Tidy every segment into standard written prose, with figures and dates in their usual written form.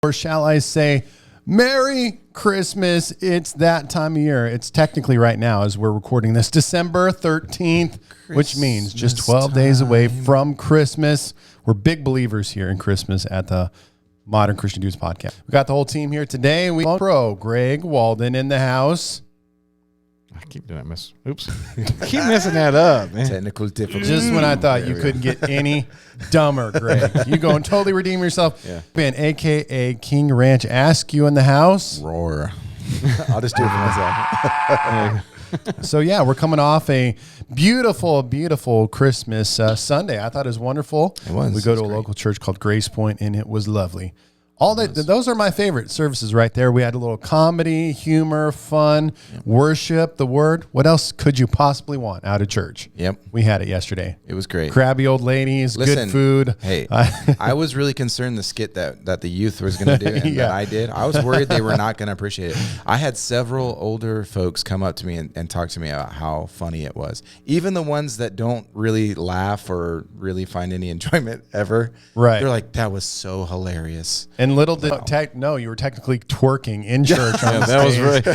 or shall I say, Merry Christmas. It's that time of year. It's technically right now as we're recording this, December 13th, which means just 12 days away from Christmas. We're big believers here in Christmas at the Modern Christian Dudes podcast. We got the whole team here today. We pro Greg Walden in the house. I keep doing that Oops. Keep messing that up, man. Technical difficulties. Just when I thought you couldn't get any dumber, Greg. You go and totally redeem yourself. Yeah. Man, a.k.a. King Ranch Ask You in the house. Roar. I'll just do it for myself. So, yeah, we're coming off a beautiful, beautiful Christmas Sunday. I thought it was wonderful. It was. We go to a local church called Grace Point, and it was lovely. Those are my favorite services right there. We had a little comedy, humor, fun, worship, the word. What else could you possibly want out of church? Yep. We had it yesterday. It was great. Crabby old ladies, good food. Hey, I was really concerned the skit that the youth was going to do and that I did. I was worried they were not going to appreciate it. I had several older folks come up to me and talk to me about how funny it was. Even the ones that don't really laugh or really find any enjoyment ever. Right. They're like, that was so hilarious. And little did you were technically twerking in church. On the That was stage.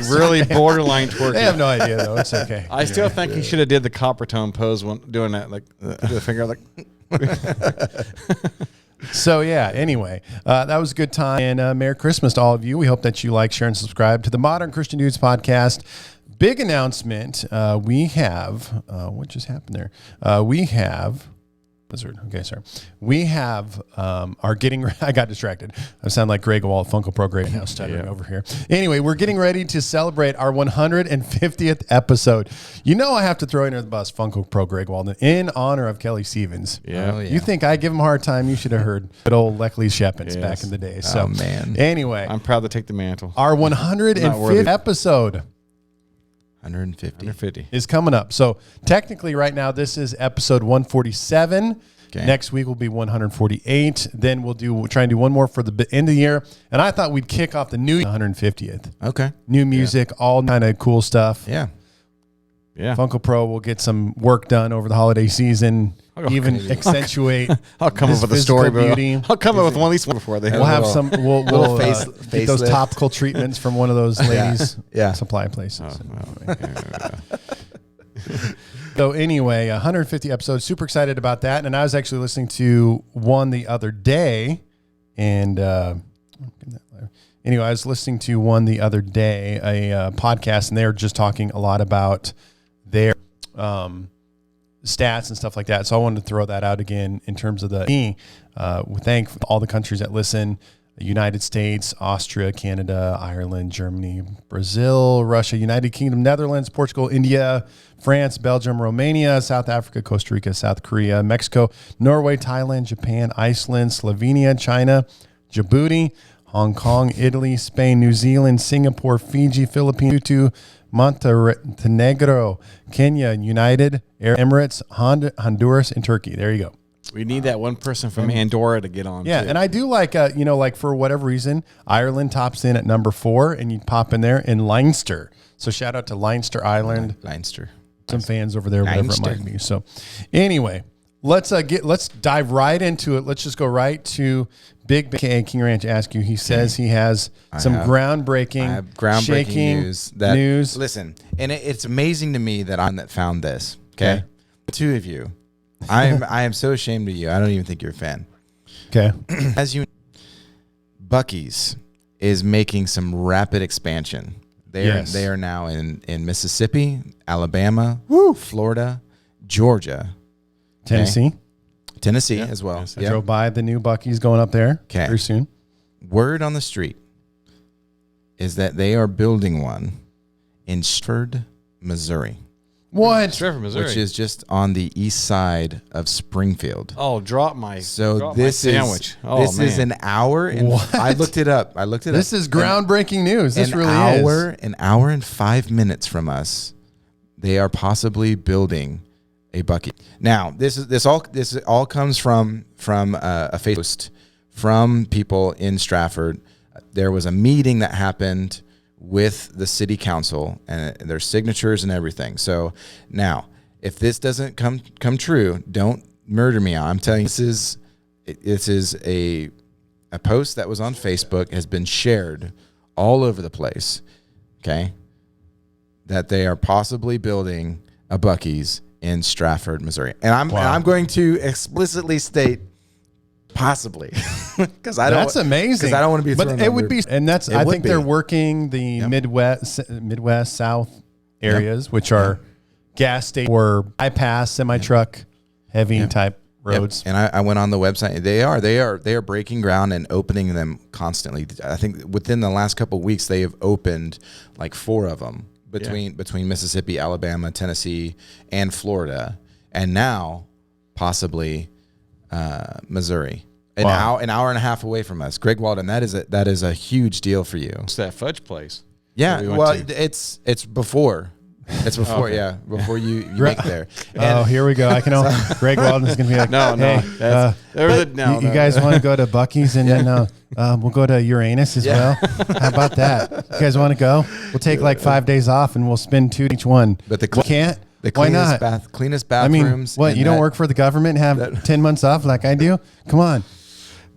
really borderline twerking. They have no idea though. It's okay. I still think he should have did the copper tone pose when doing that, like put the finger like. So yeah, anyway, that was a good time, and Merry Christmas to all of you. We hope that you like, share, and subscribe to the Modern Christian Dudes podcast. Big announcement. We have what just happened there? We have Blizzard. Okay, sorry. We have are getting. I got distracted. I sound like Greg Walt, Funko Pro Greg now stuttering over here. Anyway, we're getting ready to celebrate our 150th episode. You know, I have to throw under the bus Funko Pro Greg Walden in honor of Kelly Stevens. Yeah. Oh, yeah. You think I give him a hard time? You should have heard good old Leckley Shepins back in the day. So, man. Anyway, I'm proud to take the mantle. our 150th episode 150 is coming up. So technically right now, this is episode 147. Okay. Next week will be 148. Then we'll try and do one more for the end of the year. And I thought we'd kick off the new 150th. Okay. New music, all kind of cool stuff. Yeah. Yeah. Funko Pro will get some work done over the holiday season. Even accentuate. I'll come up with a story, beauty. I'll come up with one at least one before they. We'll have some. We'll get those lift. topical treatments from one of those ladies. Yeah. Supply places. So anyway, 150 episodes. Super excited about that. And I was actually listening to one the other day, and anyway, I was listening to one the other day, a podcast, and they were just talking a lot about their stats and stuff like that. So I wanted to throw that out again in terms of we thank all the countries that listen: United States, Austria, Canada, Ireland, Germany, Brazil, Russia, United Kingdom, Netherlands, Portugal, India, France, Belgium, Romania, South Africa, Costa Rica, South Korea, Mexico, Norway, Thailand, Japan, Iceland, Slovenia, China, Djibouti, Hong Kong, Italy, Spain, New Zealand, Singapore, Fiji, Philippines, Tutu, Montenegro, Kenya, United Arab Emirates, Honduras, and Turkey. There you go. We need that one person from Andorra to get on. Yeah, too. and I do like, like for whatever reason, Ireland tops in at number 4, and you pop in there in Leinster. So shout out to Leinster, Ireland. Leinster. Some fans over there, whatever it might be. So anyway, let's dive right into it. Let's just go right to Big King Ranch Ask You. He says he has some groundbreaking news. Listen, and it's amazing to me that I'm that found this. Okay, the two of you. I am so ashamed of you. I don't even think you're a fan. Okay. As you, Buc-ee's is making some rapid expansion. They are now in Mississippi, Alabama, Florida, Georgia, Tennessee as well. I drove by the new Buc-ee's going up there very soon. Word on the street is that they are building one in Stratford, Missouri. What? Stratford, Missouri. Which is just on the east side of Springfield. Oh, drop my sandwich. This is an hour. And what? I looked it up. This is groundbreaking news. This really is. An hour and 5 minutes from us, they are possibly building a Buc-ee. Now, this all comes from a Facebook post from people in Stratford. There was a meeting that happened with the city council and their signatures and everything. So now, if this doesn't come true, don't murder me. I'm telling you, this is a a post that was on Facebook has been shared all over the place. Okay, that they are possibly building a Buc-ee's in Stratford, Missouri, and I'm going to explicitly state possibly because I don't. That's amazing. Because I don't want to be. But it would be, and that's. I think they're be. working the Midwest, South areas, which are gas station or bypass, semi truck, heavy type roads. And I went on the website. They are breaking ground and opening them constantly. I think within the last couple of weeks they have opened like 4 of them between Mississippi, Alabama, Tennessee, and Florida, and now possibly Missouri. An hour and a half away from us. Greg Walden, that is a huge deal for you. It's that fudge place. Yeah, it's before. It's before, before you make there. And here we go. I can. Greg Walden's gonna be like, you guys want to go to Buc-ee's and then we'll go to Uranus as well. How about that? You guys want to go? We'll take like 5 days off and we'll spend 2 each one. But we can't. The Why cleanest not? Cleanest bathrooms. I mean, what? You don't work for the government and have 10 months off like I do? Come on.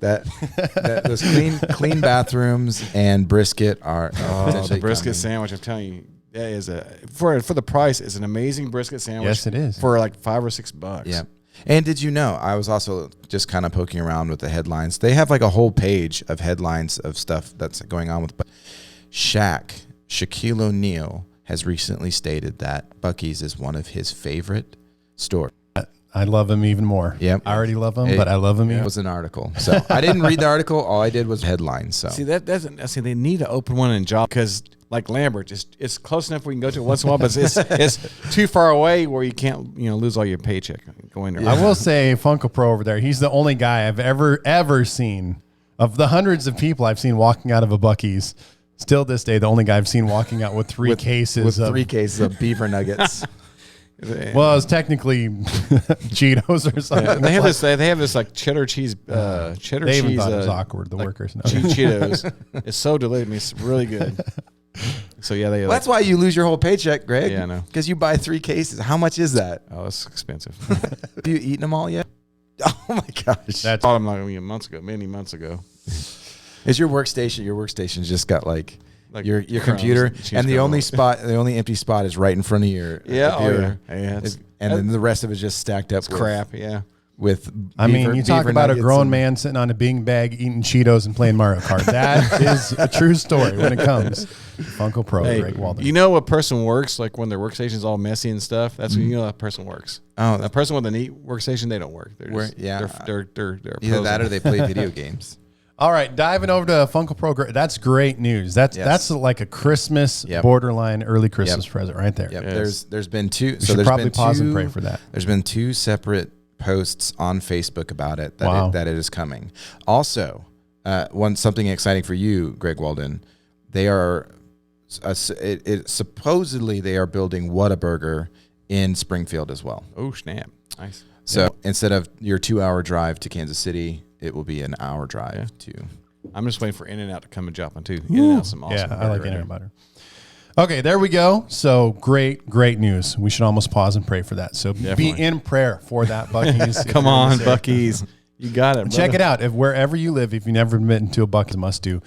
Those clean bathrooms and brisket are the brisket sandwich. I'm telling you, that is for the price is an amazing brisket sandwich. Yes, it is for like $5 or $6. Yeah. And did you know? I was also just kind of poking around with the headlines. They have like a whole page of headlines of stuff that's going on with Shaquille O'Neal has recently stated that Buc-ee's is one of his favorite stores. I love him even more. Yep. I already love him, but I love him even. It was an article. So I didn't read the article. All I did was headlines. So see, that doesn't. See, they need to open one in Job because, like Lambert, it's close enough we can go to it once in a while, but it's too far away where you can't lose all your paycheck going there. I will say, Funko Pro over there, he's the only guy I've ever seen of the hundreds of people I've seen walking out of a Buc-ee's. Still this day, the only guy I've seen walking out with three cases of beaver nuggets. Well, it was technically Cheetos or something. Yeah, they have this like cheddar cheese cheddar they cheese. Even thought it was awkward. The workers know. Cheetos. It's so delicious. It's really good. So yeah, that's why you lose your whole paycheck, Greg. Yeah, I know. Because you buy 3 cases. How much is that? Oh, it's expensive. Have you eaten them all yet? Oh my gosh! That's all I'm like many months ago. Is your workstation? Your workstation's just got like your computer, and the only empty spot is right in front of your computer. And then the rest of it is just stacked up. Crap. Yeah. With you talk about a grown man sitting on a big bag eating Cheetos and playing Mario Kart. That is a true story when it comes to Funko Pro. Greg Walden. You know a person works like when their workstation's all messy and stuff. That's when you know that person works. Oh, a person with a neat workstation, they don't work. They're either that or they play video games. All right, diving over to Funko Pro. That's great news. That's like a Christmas borderline early Christmas present right there. Yep. There's been 2. So there's probably pause and pray for that. There's been 2 separate posts on Facebook about it that it is coming. Also, something exciting for you, Greg Walden. They are supposedly they are building Whataburger in Springfield as well. Oh snap! Nice. So instead of your 2-hour drive to Kansas City, it will be an hour drive to. I'm just waiting for In-N-Out to come and Joplin too. In-N-Out, some awesome. Yeah, I like In-N-Out butter. Okay, there we go. So great news. We should almost pause and pray for that. So be in prayer for that, Buc-ee's. Come on, Buc-ee's. You got it. Check it out. If wherever you live, if you've never been to a Buc-ee's, must do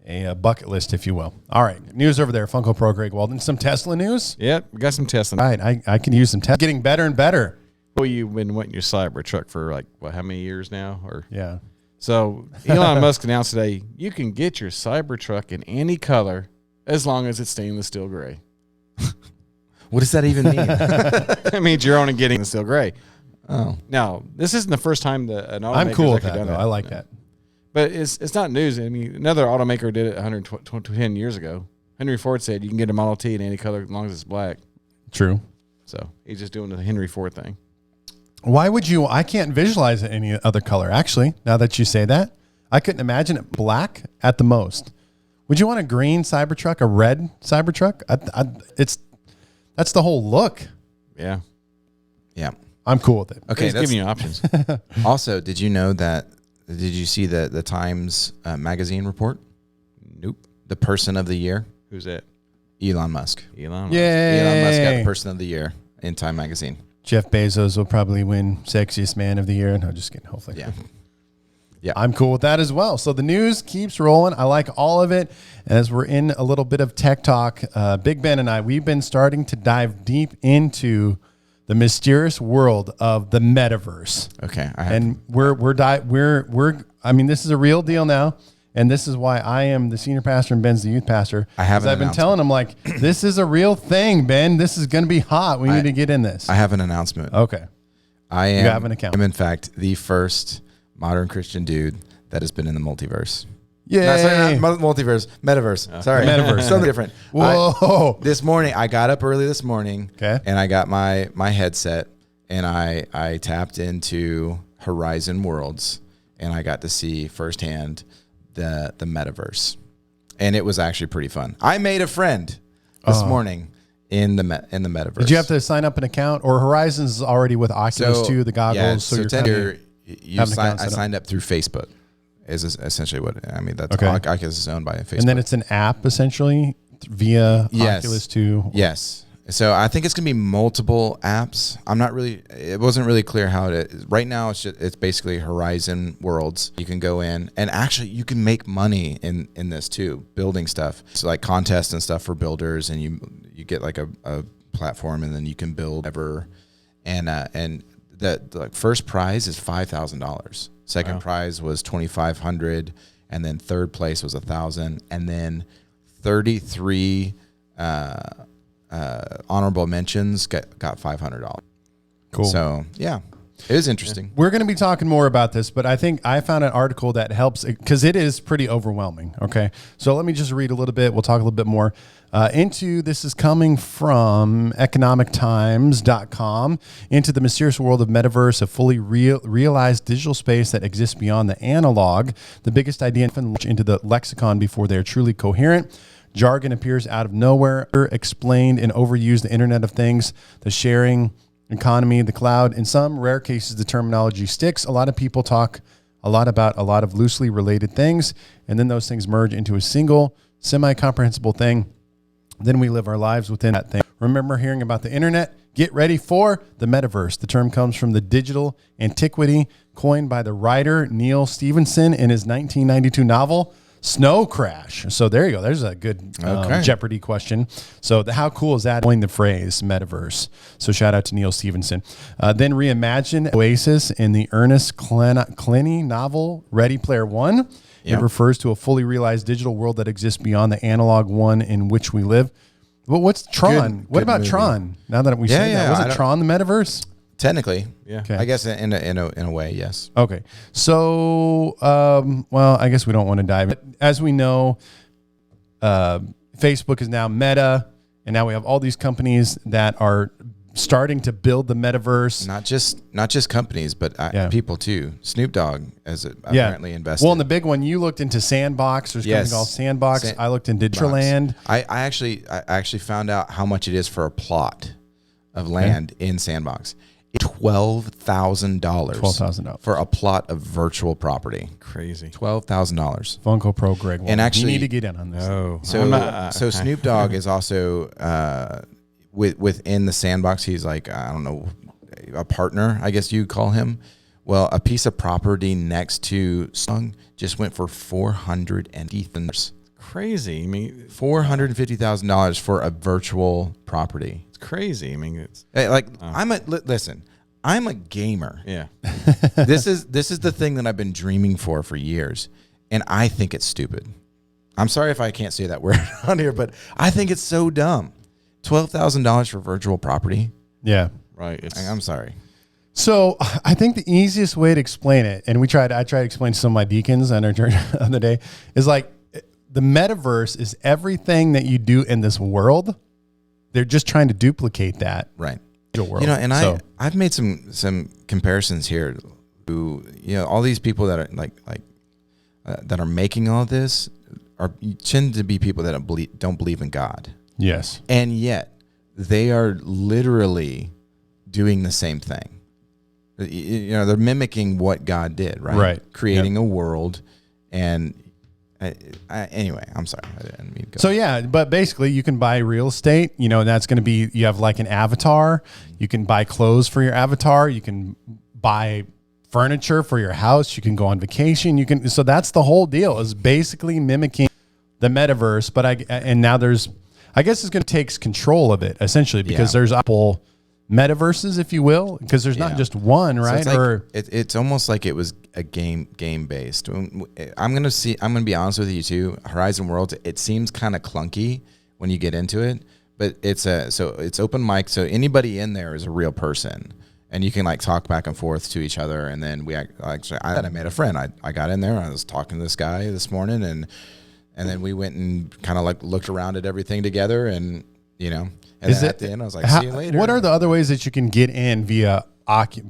a bucket list, if you will. All right, news over there. Funko Pro, Greg Walden. Some Tesla news. Yep, we got some Tesla. All right, I can use some Tesla. Getting better and better. Well, you've been wanting your Cybertruck for like how many years now? Yeah. So Elon Musk announced today you can get your Cybertruck in any color as long as it's stainless steel gray. What does that even mean? It means you're only getting the steel gray. Oh. Now, this isn't the first time that an automaker I'm cool with done that. I like that. But it's not news. I mean, another automaker did it 110 years ago. Henry Ford said you can get a Model T in any color as long as it's black. True. So he's just doing the Henry Ford thing. Why would you? I can't visualize it any other color. Actually, now that you say that, I couldn't imagine it black at the most. Would you want a green Cybertruck, a red Cybertruck? That's the whole look. Yeah. Yeah. I'm cool with it. Okay, he's giving you options. Also, did you see the Times magazine report? Nope. The person of the year? Who's that? Elon Musk. Elon Musk got the person of the year in Time magazine. Jeff Bezos will probably win sexiest man of the year. No, just kidding. Hopefully. Yeah. Yeah. I'm cool with that as well. So the news keeps rolling. I like all of it. As we're in a little bit of tech talk, Big Ben and I, we've been starting to dive deep into the mysterious world of the metaverse. Okay. And I mean, this is a real deal now. And this is why I am the senior pastor and Ben's the youth pastor. I have 'Cause I've been telling him, like, this is a real thing, Ben. This is going to be hot. We need to get in this. I have an announcement. Okay. I You have an account. am in fact the first modern Christian dude that has been in the multiverse. Yay. No, sorry, not multiverse, metaverse. Sorry, Metaverse. Something different. Whoa. This morning, I got up early this morning, Okay. and I got my headset, and I tapped into Horizon Worlds, and I got to see firsthand the metaverse, and it was actually pretty fun. I made a friend this morning in the metaverse. Did you have to sign up an account, or Horizons is already with Oculus 2, the goggles? Yeah, so you're I signed up through Facebook. Is essentially what I mean. That's Okay. Oculus is owned by Facebook, and then it's an app essentially via Yes. Oculus 2. yes. So I think it's gonna be multiple apps. I'm not really. It wasn't really clear how it is. Right now, it's basically Horizon Worlds. You can go in, and actually you can make money in this too, building stuff. So like contests and stuff for builders, and you get like a platform, and then you can build ever, and the first prize is $5,000. Second prize was $2,500, and then third place was $1,000, and then 33 honorable mentions got $500. Cool. So yeah, it is interesting. We're going to be talking more about this, but I think I found an article that helps because it is pretty overwhelming. Okay. So let me just read a little bit. We'll talk a little bit more this is coming from economictimes.com into the mysterious world of metaverse, a fully realized digital space that exists beyond the analog. The biggest idea into the lexicon before they're truly coherent. Jargon appears out of nowhere, explained and overused the Internet of Things, the sharing economy, the cloud. In some rare cases, the terminology sticks. A lot of people talk a lot about a lot of loosely related things, and then those things merge into a single, semi-comprehensible thing. Then we live our lives within that thing. Remember hearing about the internet? Get ready for the metaverse. The term comes from the digital antiquity coined by the writer Neil Stephenson in his 1992 novel, Snow Crash. So there you go. There's a good Jeopardy question. So how cool is that? Coined the phrase metaverse. So shout out to Neil Stephenson. Then reimagine Oasis in the Ernest Cline novel, Ready Player One. It refers to a fully realized digital world that exists beyond the analog one in which we live. But what's Tron? What about movie. Tron? Now that we say that, wasn't Tron the metaverse? Technically, Yeah. Okay. I guess in a way, yes. Okay. So, well, I guess we don't want to dive in. As we know, Facebook is now Meta, and now we have all these companies that are starting to build the metaverse. Not just companies, but people too. Snoop Dogg has apparently invested. Well, and the big one, you looked into Sandbox. There's a company called Sandbox. I looked into Digitalland. I actually found out how much it is for a plot of land in Sandbox. $12,000. $12,000 for a plot of virtual property. Crazy. $12,000. Funko Pro Greg. And actually, you need to get in on this. Oh, So Snoop Dogg is also within the Sandbox. He's like, I don't know, a partner, I guess you'd call him. Well, a piece of property next to Song just went for $450,000. crazy. I mean, $450,000 for a virtual property. it's crazy. I mean, it's Hey, listen. I'm a gamer. yeah. This is the thing that I've been dreaming for years, and I think it's stupid. I'm sorry if I can't say that word on here, but I think it's so dumb. $12,000 for virtual property. Yeah. Right. It's I'm sorry. So I think the easiest way to explain it, and I tried to explain to some of my deacons on our church the other day, is like the metaverse is everything that you do in this world. They're just trying to duplicate that. Right. World. You know, and So- I've made some comparisons here. To, all these people that are that are making all this tend to be people that don't believe in God, Yes. and yet they are literally doing the same thing. They're mimicking what God did, right? Right. Creating a world, and anyway, I'm sorry. I didn't mean to go. So yeah, but basically you can buy real estate, and that's going to be, you have like an avatar. You can buy clothes for your avatar. You can buy furniture for your house. You can go on vacation. So that's the whole deal, is basically mimicking the metaverse. But I guess it's going to take control of it essentially, because there's Apple metaverses, if you will, because there's not just one, right? So it's almost like it was a game based. I'm gonna be honest with you too. Horizon Worlds, it seems kind of clunky when you get into it, but it's open mic, so anybody in there is a real person, and you can like talk back and forth to each other. And then I made a friend. I got in there. I was talking to this guy this morning, and then we went and kind of like looked around at everything together, and And then at the end, I was like, see you later. What are the other ways that you can get in via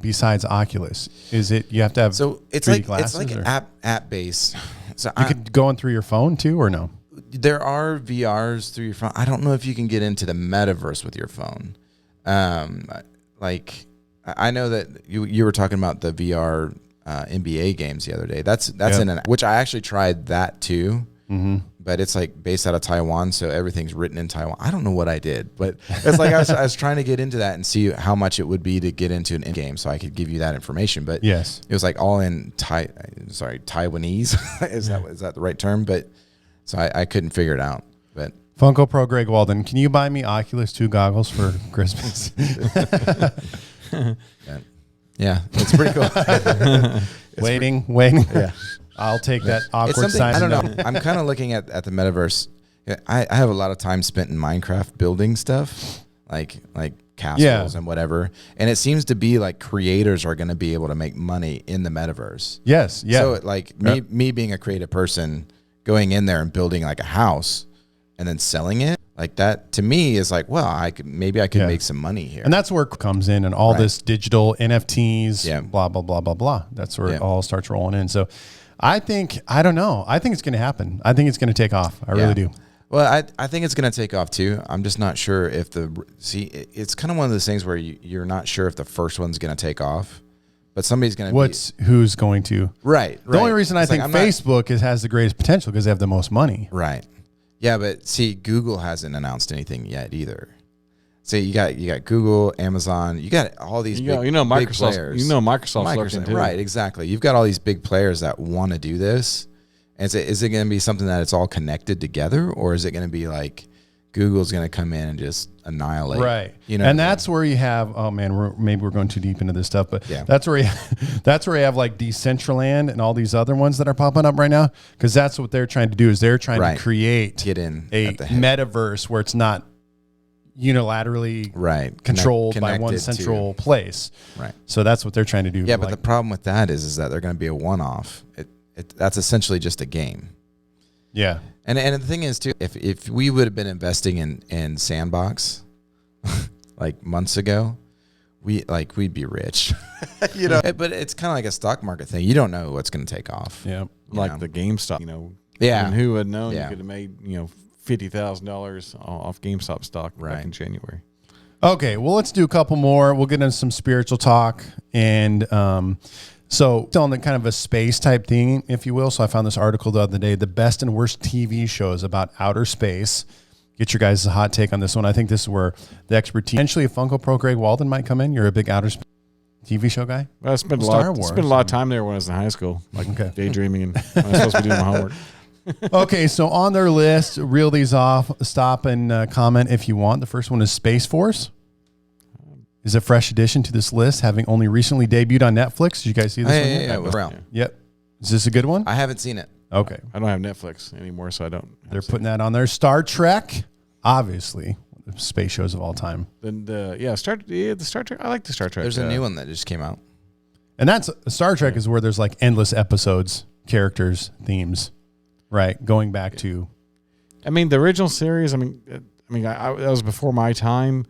besides Oculus? Is it you have to have it's 3D like glasses, it's like app based. So you could go in through your phone too, or no? There are VRs through your phone. I don't know if you can get into the metaverse with your phone. Like I know that you were talking about the VR NBA games the other day. That's in an, which I actually tried that too. Mm-hmm. But it's like based out of Taiwan, so everything's written in Taiwan. I don't know what I did, but it's like I was trying to get into that and see how much it would be to get into an in-game, so I could give you that information. But yes, it was like all in Taiwanese. is that the right term? But so I couldn't figure it out. But Funko Pro Greg Walden, can you buy me Oculus 2 goggles for Christmas? Yeah, it's pretty cool. Waiting. Yeah. I'll take that awkward sign. I don't know. I'm kind of looking at the metaverse. I have a lot of time spent in Minecraft building stuff, like castles and whatever. And it seems to be like creators are going to be able to make money in the metaverse. Yes. Yeah. So like me being a creative person, going in there and building like a house and then selling it, like that to me is like, well, I could make some money here. And that's where it comes in, and all this digital NFTs, blah, blah, blah, blah, blah. That's where it all starts rolling in. So I don't know. I think it's going to happen. I think it's going to take off. I really do. Well, I think it's going to take off too. I'm just not sure if it's kind of one of those things where you're not sure if the first one's going to take off, but somebody's going to who's going to. Right. The only reason I think Facebook has the greatest potential because they have the most money. Right. Yeah, but see, Google hasn't announced anything yet either. So you got Google, Amazon, you got all these big players. Microsoft's looking too. Right, exactly. You've got all these big players that want to do this. And is it going to be something that it's all connected together, or is it going to be like Google's going to come in and just annihilate? Right. And that's where you have, maybe we're going too deep into this stuff, but that's where you have like Decentraland and all these other ones that are popping up right now, because that's what they're trying to do. Is they're trying to create a metaverse where it's not unilaterally controlled by one central place. Right. So that's what they're trying to do. Yeah, but the problem with that is that they're going to be a one-off. That's essentially just a game. Yeah. And the thing is too, if we would have been investing in Sandbox like months ago, we'd be rich. But it's kind of like a stock market thing. You don't know what's going to take off. Yeah. Like the GameStop, Yeah. And who would know you could have made, $50,000 off GameStop stock back in January. Okay, well, let's do a couple more. We'll get into some spiritual talk, and so on the kind of a space type thing, if you will. So I found this article the other day, the best and worst TV shows about outer space. Get your guys' hot take on this one. I think this is where the expertise, potentially a Funko Pro Greg Walden might come in. You're a big outer space TV show guy? Well, I spent a lot of time there when I was in high school, daydreaming and when I was supposed to be doing my homework. Okay, so on their list, reel these off. Stop and comment if you want. The first one is Space Force. Is a fresh addition to this list, having only recently debuted on Netflix. Did you guys see this one? Yeah, it was around. Yep. Is this a good one? I haven't seen it. Okay. I don't have Netflix anymore, so I don't. They're putting that on there. Star Trek, obviously, the space shows of all time. Then the Star Trek. I like the Star Trek. There's a new one that just came out. And that's Star Trek is where there's like endless episodes, characters, themes, right? Going back to. I mean, the original series. I that was before my time.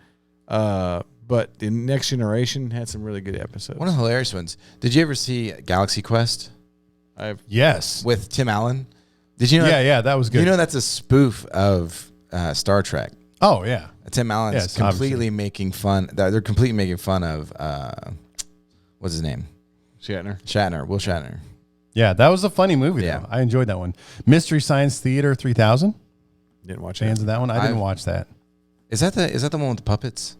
But the Next Generation had some really good episodes. One of the hilarious ones. Did you ever see Galaxy Quest? Yes. With Tim Allen. Did you know? Yeah, that was good. You know that's a spoof of Star Trek. Oh yeah. Tim Allen's completely making fun. They're completely making fun of what's his name? Shatner. Will Shatner. Yeah, that was a funny movie. Yeah, though. I enjoyed that one. Mystery Science Theater 3000. Didn't watch fans of that one. I didn't watch that. Is that the one with the puppets?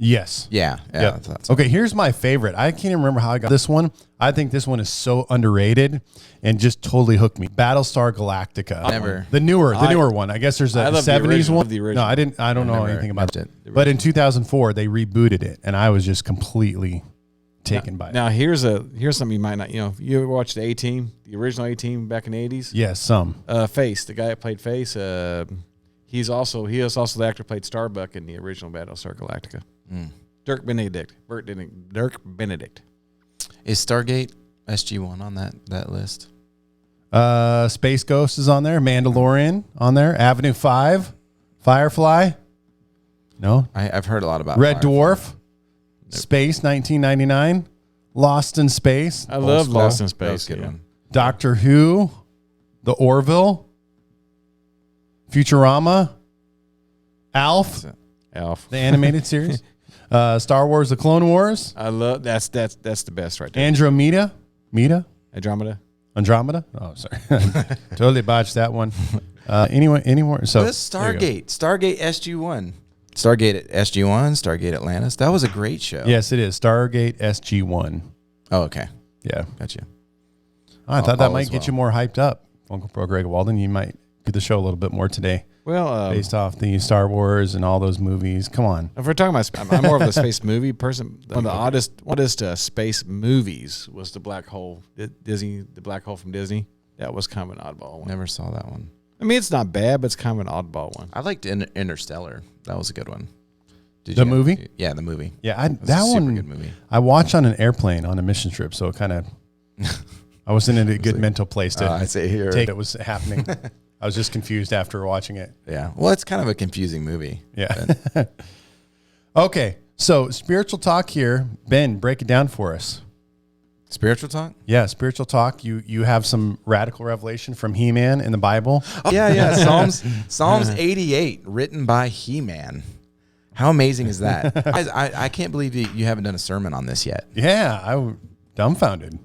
Yes. Yeah. Yep. I thought so. Okay, here's my favorite. I can't even remember how I got this one. I think this one is so underrated and just totally hooked me. Battlestar Galactica. Never. The newer one. I guess there's I a love the 70s original. one. The No, original. I don't know never anything about watched it. it. But in 2004, they rebooted it, and I was just completely taken by it. Now here's something you might not, you ever watched the A-Team, the original A-Team back in the 80s? Yes, some. Face, the guy that played Face, he is also the actor who played Starbuck in the original Battlestar Galactica. Dirk Benedict. Dirk Benedict. Is Stargate SG-1 on that list? Space Ghost is on there. Mandalorian on there. Avenue 5. Firefly. No. I've heard a lot about Red Firefly. Dwarf. Space 1999. Lost in Space. I love Old school. Lost in That Space. was a good yeah. one. Doctor Who. The Orville. Futurama. Alf. Alf. The animated series. Star Wars: The Clone Wars. I love that's the best right there. Andromeda. Andromeda. Andromeda. Oh, sorry. Totally botched that one. Anywhere. So What's there you go. Stargate? Stargate SG-1. Stargate SG-1. Stargate Atlantis. That was a great show. Yes, it is. Stargate SG-1. Oh, okay. Yeah. Gotcha. I thought that all might as get well. you more hyped up. Uncle Pro Greg Walden, you might do the show a little bit more today Well, based off the Star Wars and all those movies. Come on. if we're talking about, I'm more of a space movie person. One of the oddest space movies was the Black Hole. Disney, the Black Hole from Disney. That was kind of an oddball one. Never saw that one. I mean, it's not bad, but it's kind of an oddball one. I liked Interstellar. That was a good one. Did The you- movie? Yeah, the movie. Yeah, It was that a super one good movie. I watched on an airplane on a mission trip, so it kind of I wasn't in a good mental place to I say here. take what was happening. I was just confused after watching it. Yeah. Well, it's kind of a confusing movie. Yeah. Okay, so spiritual talk here. Ben, break it down for us. Spiritual talk? Yeah, spiritual talk. You have some radical revelation from He-Man in the Bible. Oh, yeah. Psalms 88, written by He-Man. How amazing is that? Guys, I can't believe you haven't done a sermon on this yet. Yeah, dumbfounded.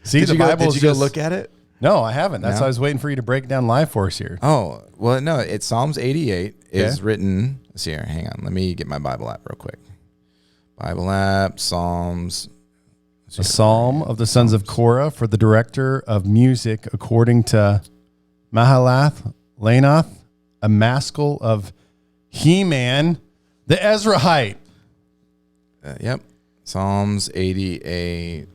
See, Did the you go, Bible did is you go just- look at it? No, I haven't. That's No? why I was waiting for you to break it down live for us here. Oh, well, no. It's Psalms 88 is Okay. written. Let's see here. Hang on. Let me get my Bible app real quick. Bible app, Psalms. A psalm of the sons of Korah for the director of music, according to Mahalath Lanath, a maskil of He-Man, the Ezrahite. Yep. Psalms 88.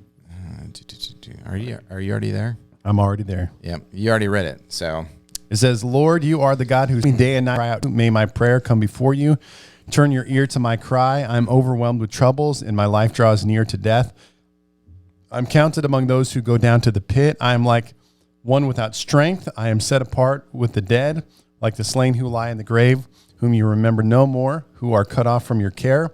Are you already there? I'm already there. Yep. You already read it. So It says, Lord, you are the God who day and night cry out. May my prayer come before you. Turn your ear to my cry. I'm overwhelmed with troubles, and my life draws near to death. I'm counted among those who go down to the pit. I am like one without strength. I am set apart with the dead, like the slain who lie in the grave, whom you remember no more, who are cut off from your care.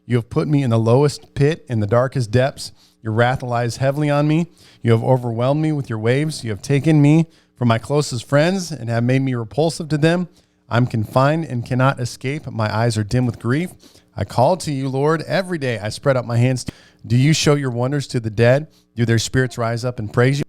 You have put me in the lowest pit, in the darkest depths. Your wrath lies heavily on me. You have overwhelmed me with your waves. You have taken me from my closest friends and have made me repulsive to them. I'm confined and cannot escape. My eyes are dim with grief. I call to you, Lord, every day. I spread out my hands. Do you show your wonders to the dead? Do their spirits rise up and praise you?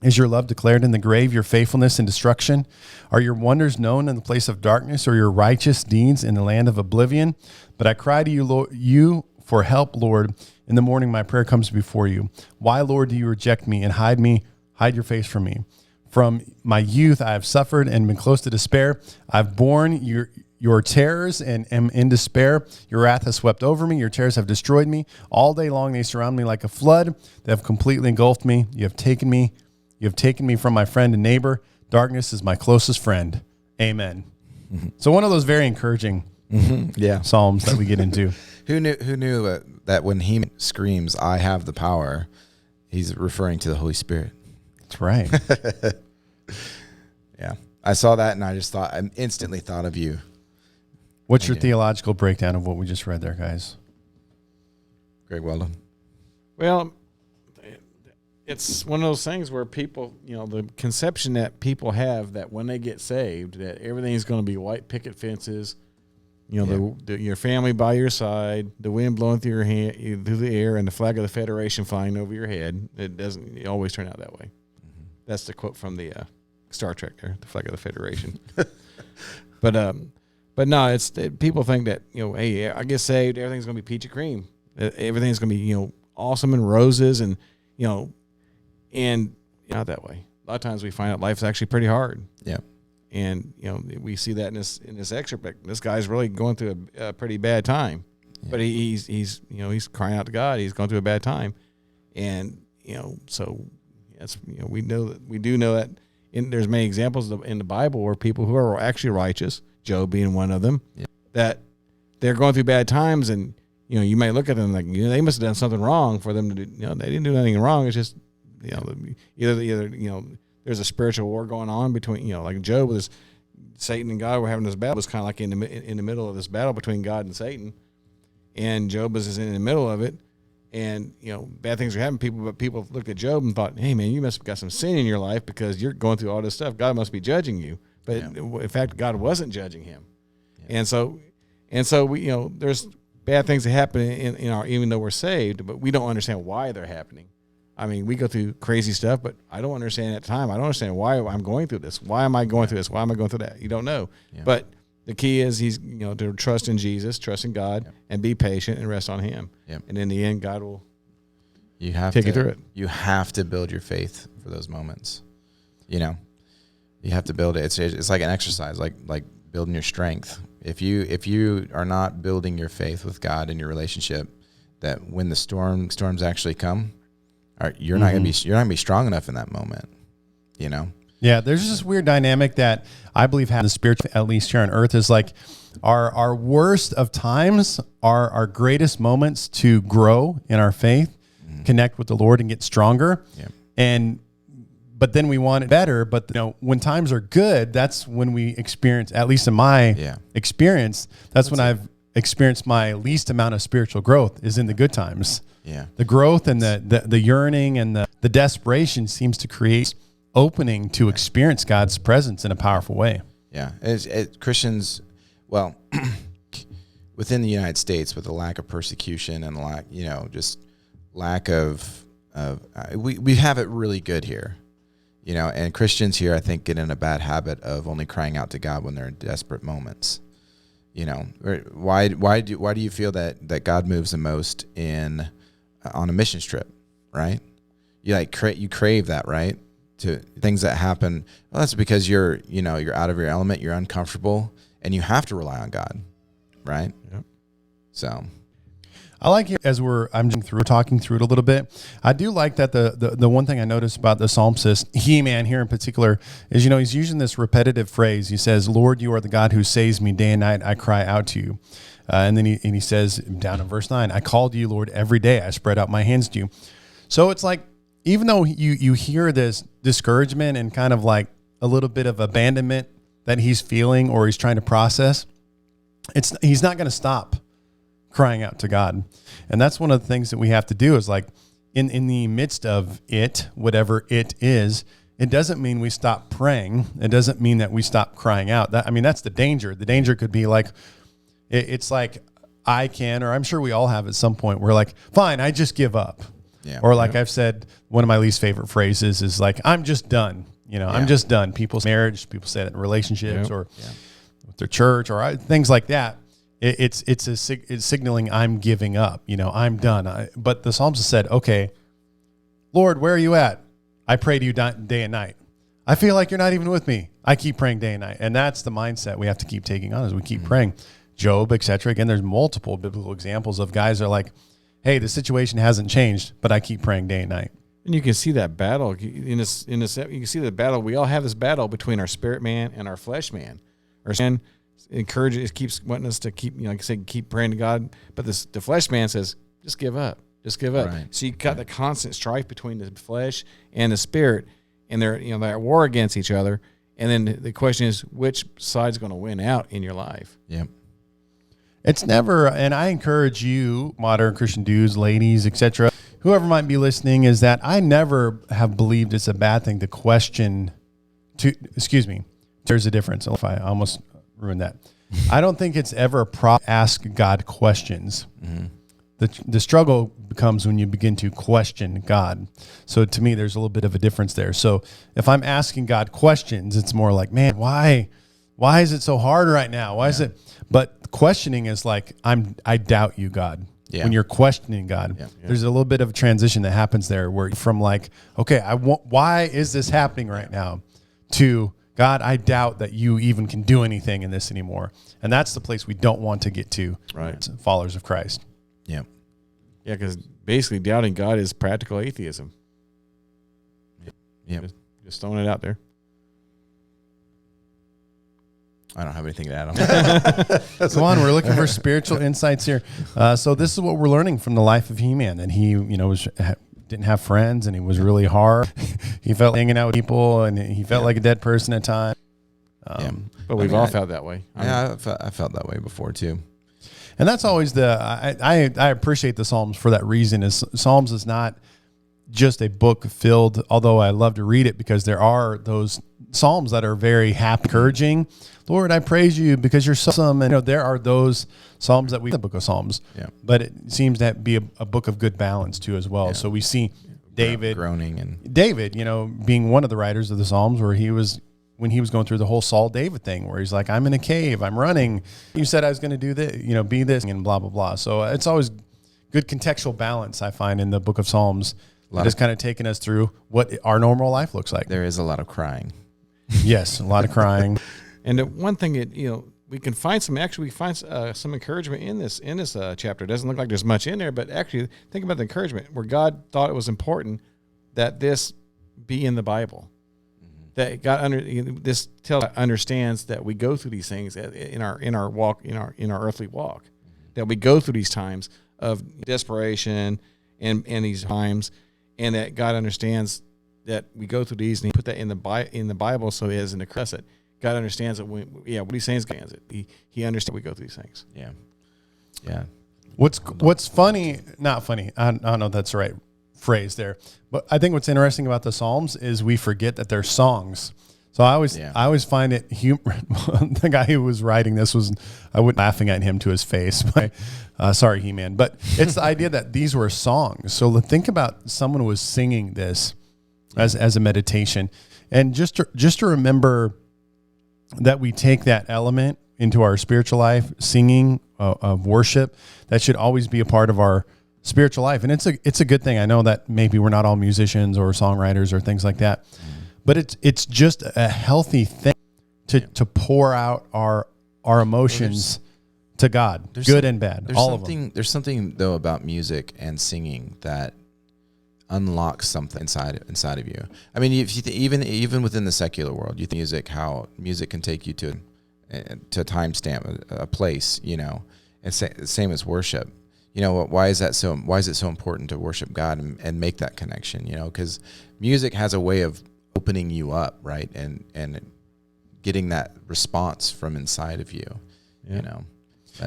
Is your love declared in the grave, your faithfulness in destruction? Are your wonders known in the place of darkness, or your righteous deeds in the land of oblivion? But I cry to you, Lord, you for help, Lord. In the morning my prayer comes before you. Why, Lord, do you reject me and hide your face from me? From my youth I have suffered and been close to despair. I've borne your terrors and am in despair. Your wrath has swept over me. Your terrors have destroyed me. All day long they surround me like a flood. They have completely engulfed me. You have taken me from my friend and neighbor. Darkness is my closest friend. Amen. Mm-hmm. So one of those very encouraging psalms that we get into. Who knew that when he screams, "I have the power," he's referring to the Holy Spirit. That's right. Yeah, I saw that and I instantly thought of you. What's your theological breakdown of what we just read there, guys? Greg Weldon. Well, it's one of those things where people, the conception that people have that when they get saved, that everything's going to be white picket fences, your family by your side, the wind blowing through through the air, and the flag of the Federation flying over your head. It doesn't always turn out that way. Mm-hmm. That's the quote from the Star Trek there, the flag of the Federation. But But no, people think that, hey, I get saved, everything's going to be peachy cream. Everything's going to be, awesome and roses and not that way. A lot of times we find out life's actually pretty hard. Yeah. And, we see that in this excerpt. This guy's really going through a pretty bad time. Yeah. But he's crying out to God. He's going through a bad time. And, so that's, we do know that there's many examples in the Bible where people who are actually righteous, Job being one of them, that they're going through bad times, and you might look at them like they must have done something wrong for them to do. They didn't do anything wrong. It's just either there's a spiritual war going on between like Job was Satan and God were having this battle. It was kind of like in the middle of this battle between God and Satan, and Job was in the middle of it. And, bad things are happening. But people looked at Job and thought, hey, man, you must have got some sin in your life because you're going through all this stuff. God must be judging you. But in fact, God wasn't judging him. Yeah. And so we, there's bad things that happen in our, even though we're saved, but we don't understand why they're happening. I mean, we go through crazy stuff, but I don't understand at the time. I don't understand why I'm going through this. Why am I going through this? Why am I going through that? You don't know. Yeah. But the key is to trust in Jesus, trust in God, and be patient and rest on Him. Yep. And in the end, God will take you through it. You have to build your faith for those moments. You have to build it. It's like an exercise, like building your strength. If you are not building your faith with God in your relationship, that when the storms actually come, you're not gonna be strong enough in that moment. Yeah, there's this weird dynamic that I believe having the spiritual, at least here on earth, is like our worst of times are our greatest moments to grow in our faith, connect with the Lord, and get stronger. Yeah. But then we want it better. But when times are good, that's when we experience, at least in my experience, that's when I've experienced my least amount of spiritual growth is in the good times. Yeah, the growth and the yearning and the desperation seems to create opening to experience God's presence in a powerful way. Yeah, Christians, well, within the United States, with the lack of persecution and lack of we have it really good here, and Christians here, I think, get in a bad habit of only crying out to God when they're in desperate moments. Why do you feel that God moves the most on a missions trip, right? You crave that, right? To things that happen. Well, that's because you're out of your element, you're uncomfortable, and you have to rely on God, right? Yep. So I like it as I'm talking through it a little bit. I do like that the one thing I noticed about the psalmist, He-Man here in particular, is he's using this repetitive phrase. He says, "Lord, you are the God who saves me day and night. I cry out to you." And then he says down in verse 9, "I call to you, Lord, every day. I spread out my hands to you." So it's like, even though you hear this discouragement and kind of like a little bit of abandonment that he's feeling or he's trying to process, he's not going to stop crying out to God. And that's one of the things that we have to do is like in the midst of it, whatever it is, it doesn't mean we stop praying. It doesn't mean that we stop crying out. That's the danger. The danger could be like, it's like or I'm sure we all have at some point, we're like, fine, I just give up. Yeah. Or like I've said, one of my least favorite phrases is like, I'm just done. I'm just done. People's marriage, people say that in relationships or with their church or things like that. It's signaling I'm giving up. I'm done. But the psalmist said, okay, Lord, where are you at? I pray to you day and night. I feel like you're not even with me. I keep praying day and night. And that's the mindset we have to keep taking on as we keep praying. Job, et cetera. Again, there's multiple biblical examples of guys that are like, hey, the situation hasn't changed, but I keep praying day and night. And you can see that battle in this. You can see the battle. We all have this battle between our spirit man and our flesh man. Our sin keeps wanting us to keep, like I said, keep praying to God. But the flesh man says, just give up. Just give up. Right. So you got the constant strife between the flesh and the spirit, and they're at war against each other. And then the question is, which side's going to win out in your life? Yep. It's never, and I encourage you, modern Christian dudes, ladies, etc., whoever might be listening, is that I never have believed it's a bad thing to question. There's a difference. If I almost ruined that, I don't think it's ever a problem to ask God questions. Mm-hmm. The struggle becomes when you begin to question God. So to me, there's a little bit of a difference there. So if I'm asking God questions, it's more like, man, why why is it so hard right now? Why is it? But questioning is like, I doubt you, God. Yeah. When you're questioning God, there's a little bit of a transition that happens there where from like, okay, why is this happening right now, to God, I doubt that you even can do anything in this anymore. And that's the place we don't want to get to, Right. followers of Christ. Yeah. Yeah, because basically doubting God is practical atheism. Yeah. Just throwing it out there. I don't have anything to add on that. Come on, we're looking for spiritual insights here. So this is what we're learning from the life of He-Man. And he, didn't have friends, and he was really hard. He felt hanging out with people, and he felt like a dead person at times. But we've all felt that way. Yeah, I felt that way before too. And that's always I appreciate the Psalms for that reason. Is Psalms is not just a book filled, although I love to read it because there are those Psalms that are very happy, encouraging. Lord, I praise you because you're so awesome. And there are those Psalms that we the book of Psalms. Yeah. But it seems to be a book of good balance too as well. Yeah. So we see David groaning and David, being one of the writers of the Psalms, where when he was going through the whole Saul David thing, where he's like, I'm in a cave, I'm running. You said I was going to do this, be this, and blah, blah, blah. So it's always good contextual balance, I find, in the book of Psalms. That is kind of taking us through what our normal life looks like. there is a lot of crying. Yes, a lot of crying. And the one thing we can find some encouragement in this chapter. It doesn't look like there's much in there, but actually think about the encouragement where God thought it was important that this be in the Bible. That God understands that we go through these things in our walk, in our earthly walk, that we go through these times of desperation and these times, and that God understands that we go through these, and He put that in the Bible so He has an across it. God understands that what He's saying is God understands it. He understands we go through these things. Yeah. Yeah. What's funny, not funny, I don't know if that's the right phrase there, but I think what's interesting about the Psalms is we forget that they're songs. So I always find it the guy who was writing this I wasn't laughing at him to his face. Sorry, He-Man. But it's the idea that these were songs. So think about someone who was singing this as a meditation. And just to remember that we take that element into our spiritual life, singing of worship, that should always be a part of our spiritual life. And it's a good thing. I know that maybe we're not all musicians or songwriters or things like that, but it's just a healthy thing to pour out our emotions to God, good and bad, all of them. There's something though about music and singing that unlocks something inside of you. I mean, if you even within the secular world, you think how music can take you to a timestamp, a place, and same as worship. Why is it so important to worship God and make that connection? Because music has a way of opening you up, right, and getting that response from inside of you.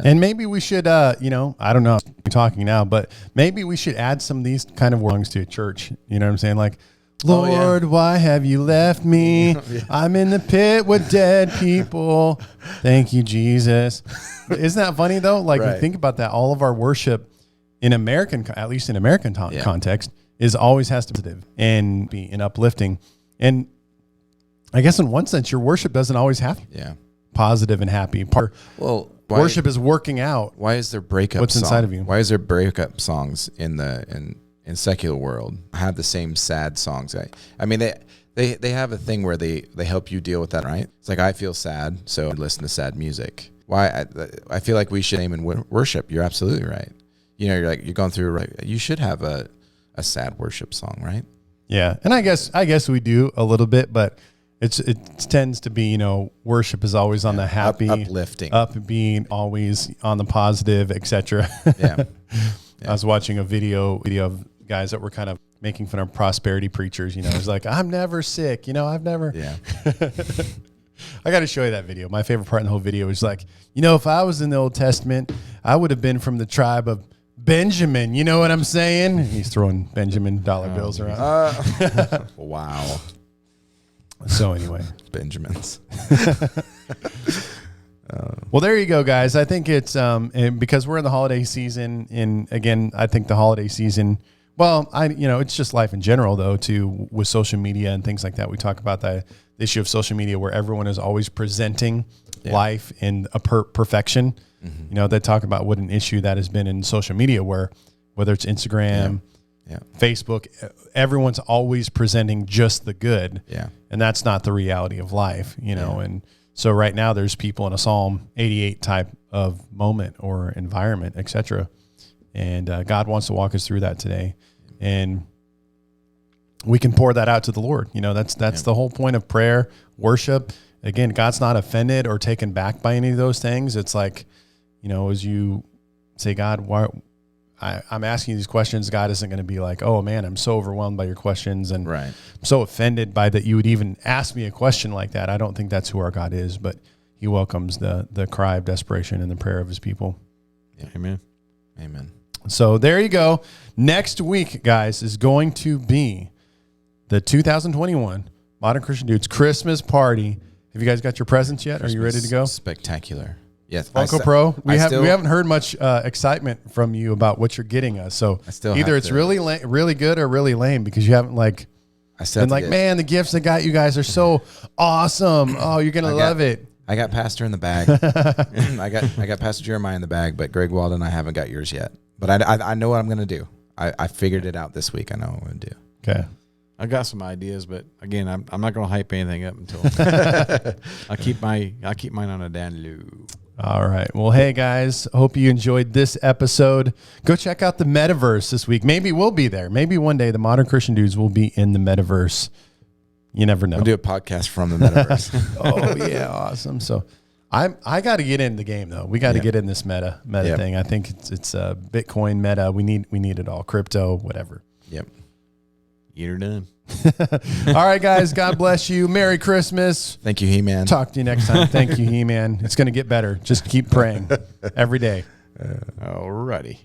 And maybe we should, I don't know, I'm talking now, but maybe we should add some of these kind of songs to a church. You know what I'm saying? Like, Lord, why have you left me? I'm in the pit with dead people. Thank you, Jesus. Isn't that funny though? Like, we think about that. All of our worship at least in American context, always has to be positive and be uplifting. And I guess in one sense, your worship doesn't always have to be positive and happy. Worship is working out. Why is there breakup? What's inside of you? Why is there breakup songs in secular world? Have the same sad songs. I mean, they have a thing where they help you deal with that, right? It's like, I feel sad, so I listen to sad music. Why? I feel like we should aim and worship. You're absolutely right. You're going through. You should have a sad worship song, right? Yeah, and I guess we do a little bit, but it tends to be, worship is always on the happy, uplifting, being always on the positive, etc. Yeah. I was watching a video of guys that were kind of making fun of prosperity preachers. It's like, I'm never sick. I've never. Yeah. I got to show you that video. My favorite part in the whole video is like, if I was in the Old Testament, I would have been from the tribe of Benjamin. You know what I'm saying? And he's throwing Benjamin dollar bills around. Wow. So anyway, Benjamins. Well, there you go, guys. I think it's because we're in the holiday season, and again, I think the holiday season Well, it's just life in general, though, too, with social media and things like that. We talk about the issue of social media where everyone is always presenting life in a perfection. Mm-hmm. They talk about what an issue that has been in social media where whether it's Instagram, Facebook, everyone's always presenting just the good. Yeah. And that's not the reality of life, And so right now there's people in a Psalm 88 type of moment or environment, etc. And God wants to walk us through that today. And we can pour that out to the Lord. That's the whole point of prayer, worship. Again, God's not offended or taken back by any of those things. It's like, as you say, God, why I'm asking you these questions, God isn't going to be like, oh man, I'm so overwhelmed by your questions and I'm so offended by that you would even ask me a question like that. I don't think that's who our God is, but he welcomes the cry of desperation and the prayer of his people. Yeah. Amen. Amen. So there you go. Next week, guys, is going to be the 2021 Modern Christian Dudes Christmas party. Have you guys got your presents yet? Are you ready to go? Spectacular. Yes. Funko Pro. We haven't heard much excitement from you about what you're getting us. So either it's really really good or really lame because you haven't been like, man, the gifts I got you guys are so awesome. Oh, you're gonna love it. I got Pastor in the bag. I got Pastor Jeremiah in the bag, but Greg Walden, I haven't got yours yet. But I know what I'm gonna do. I figured it out this week. I know what I'm gonna do. Okay. I got some ideas, but again, I'm not going to hype anything up until I keep mine on a down low. All right. Well, hey guys, hope you enjoyed this episode. Go check out the metaverse this week. Maybe we'll be there. Maybe one day the Modern Christian Dudes will be in the metaverse. You never know. We'll do a podcast from the metaverse. Oh yeah, awesome. So I got to get in the game though. We got to get in this meta thing. I think it's a Bitcoin meta. We need it all. Crypto, whatever. Yep. You're done. All right, guys. God bless you. Merry Christmas. Thank you, He-Man. Talk to you next time. Thank you, He-Man. It's going to get better. Just keep praying every day. Alrighty.